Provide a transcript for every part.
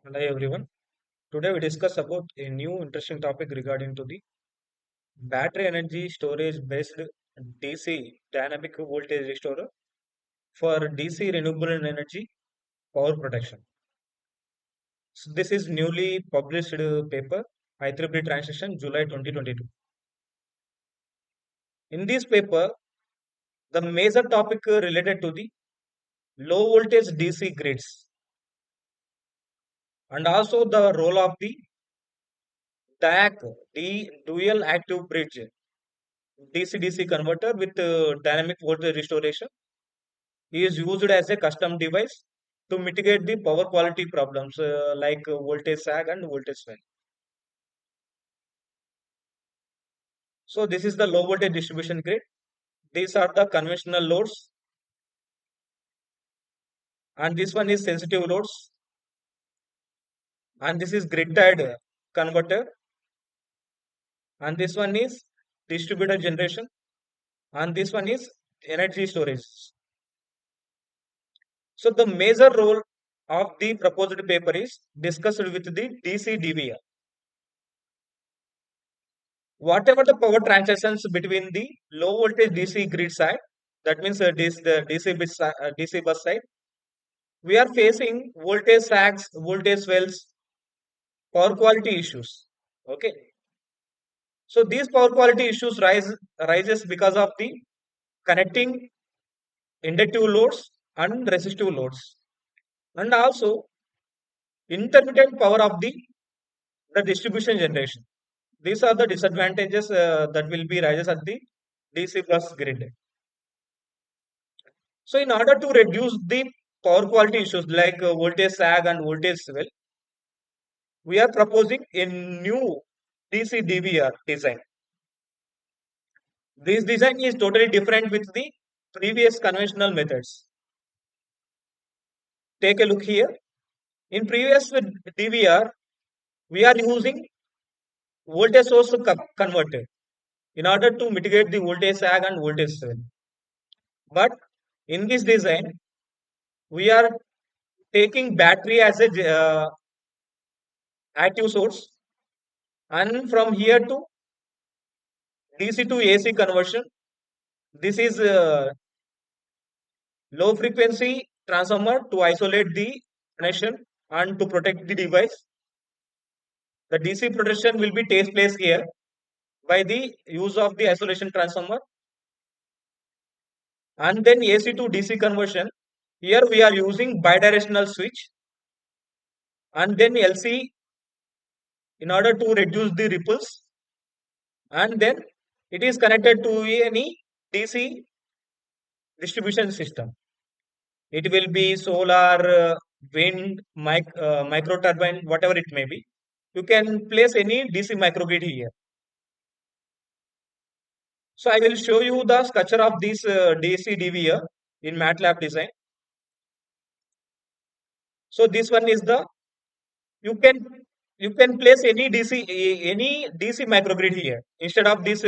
Hello everyone. Today we discuss about a new interesting topic regarding to the battery energy storage based DC dynamic voltage restorer for DC renewable energy power protection. So this is newly published paper IEEE transition July 2022. In this paper, the major topic related to the low voltage DC grids and also the role of the DAC, the dual active bridge DC-DC converter with dynamic voltage restoration is used as a custom device to mitigate the power quality problems like voltage sag and voltage swing. So this is the low voltage distribution grid. These are the conventional loads, and this one is sensitive loads, and this is grid tied converter, and this one is distributed generation, and this one is energy storage. So the major role of the proposed paper is discussed with the DC DVR. Whatever the power transactions between the low voltage DC grid side, that means the DC bus side, we are facing voltage sags, voltage swells, power quality issues. Okay, so these power quality issues rises because of the connecting inductive loads and resistive loads, and also intermittent power of the distribution generation. These are the disadvantages that will be rises at the DC bus grid. So in order to reduce the power quality issues like voltage sag and voltage swell, we are proposing a new DC DVR design. This design is totally different with the previous conventional methods. Take a look here. In previous with DVR, we are using voltage source converter in order to mitigate the voltage sag and voltage swell. But in this design, we are taking battery as a active source, and from here to DC to AC conversion. This is low frequency transformer to isolate the connection and to protect the device. The DC protection will be takes place here by the use of the isolation transformer, and then AC to DC conversion. Here we are using bidirectional switch and then LC in order to reduce the ripples, and then it is connected to any DC distribution system. It will be solar, wind, micro turbine, whatever it may be. You can place any DC microgrid here. So I will show you the structure of this DC DVR in MATLAB design. So this one is the you can you can place any DC microgrid here instead of this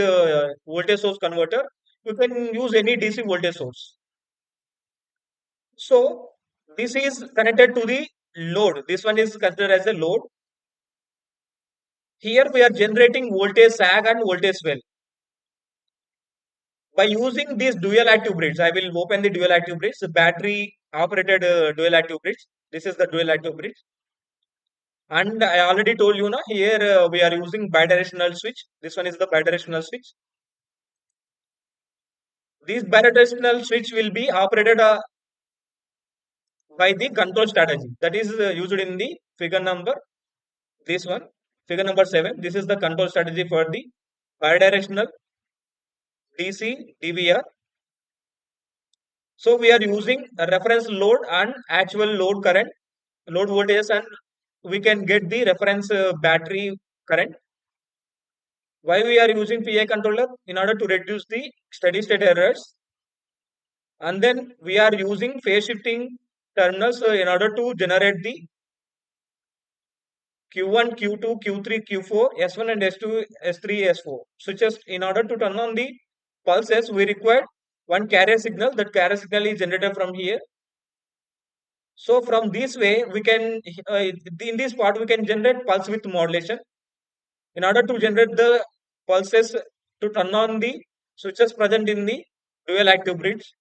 voltage source converter. You can use any DC voltage source. So this is connected to the load. This one is considered as a load. Here we are generating voltage sag and voltage swell. By using these dual active grids, I will open the dual active grids, the battery operated dual active grids. This is the dual active grid. And I already told you now, here we are using bidirectional switch. This one is the bidirectional switch. This bidirectional switch will be operated by the control strategy that is used in the figure number, this one, figure number 7. This is the control strategy for the bidirectional DC DVR. So we are using a reference load and actual load current, load voltage, and we can get the reference battery current. Why we are using PI controller? In order to reduce the steady state errors. And then we are using phase shifting terminals in order to generate the Q1, Q2, Q3, Q4, S1 and S2, S3, S4 switches. In order to turn on the pulses, we require one carrier signal. That carrier signal is generated from here. So from this way, we can in this part we can generate pulse width modulation. In order to generate the pulses to turn on the switches present in the dual active bridge,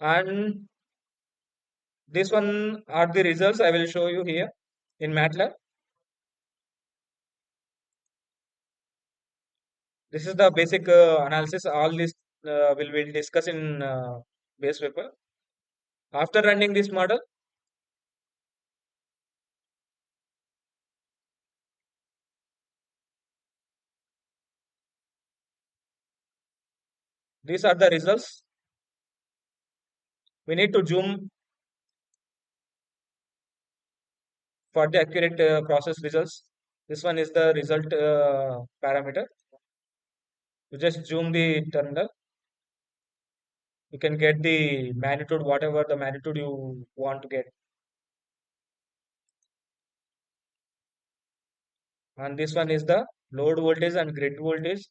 and this one are the results I will show you here in MATLAB. This is the basic analysis. All this will be discussed in base paper. After running this model, these are the results. We need to zoom for the accurate process results. This one is the result parameter. You just zoom the terminal. You can get the magnitude, whatever the magnitude you want to get. And this one is the load voltage and grid voltage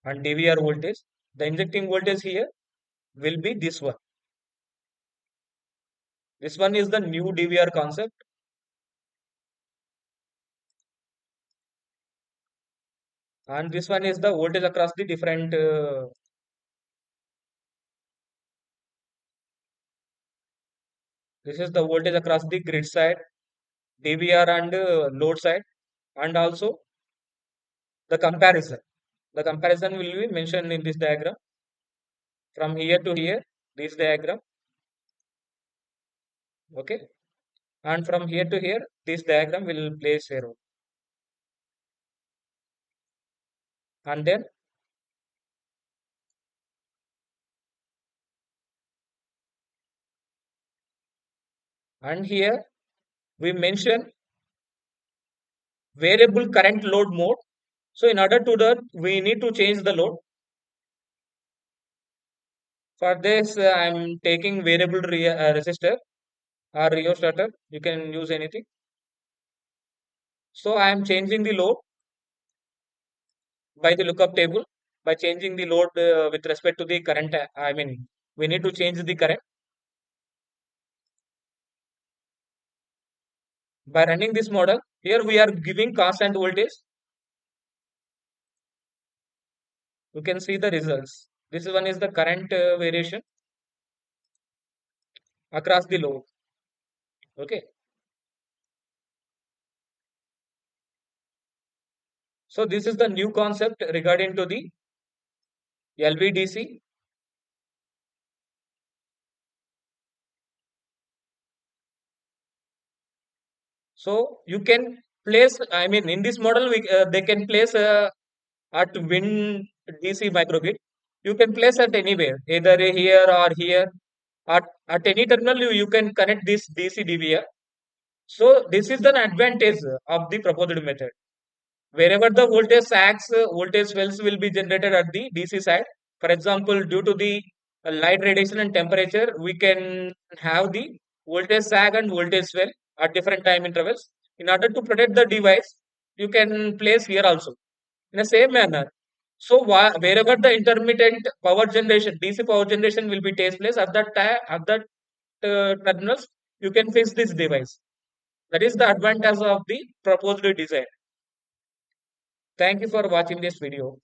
and DVR voltage. The injecting voltage here will be this one. This one is the new DVR concept. And this one is the voltage across the different this is the voltage across the grid side, DVR and load side, and also the comparison. The comparison will be mentioned in this diagram from here to here, this diagram, okay, and from here to here, this diagram will play zero. And then and here we mention variable current load mode. So in order to that, we need to change the load. For this, I'm taking variable resistor or rheostat. You can use anything. So I am changing the load by the lookup table by changing the load with respect to the current. I mean, we need to change the current by running this model. Here we are giving constant voltage. You can see the results. This one is the current variation across the load. Okay. So this is the new concept regarding to the LVDC. So you can place, I mean, in this model, they can place at Win DC microgrid. You can place at anywhere, either here or here. At any terminal, you can connect this DC DVR. So this is an advantage of the proposed method. Wherever the voltage sags, voltage wells will be generated at the DC side. For example, due to the light radiation and temperature, we can have the voltage sag and voltage well at different time intervals. In order to protect the device, you can place here also in the same manner. So wherever the intermittent power generation, DC power generation will be takes place at that time, at that terminals, you can fix this device. That is the advantage of the proposed design. Thank you for watching this video.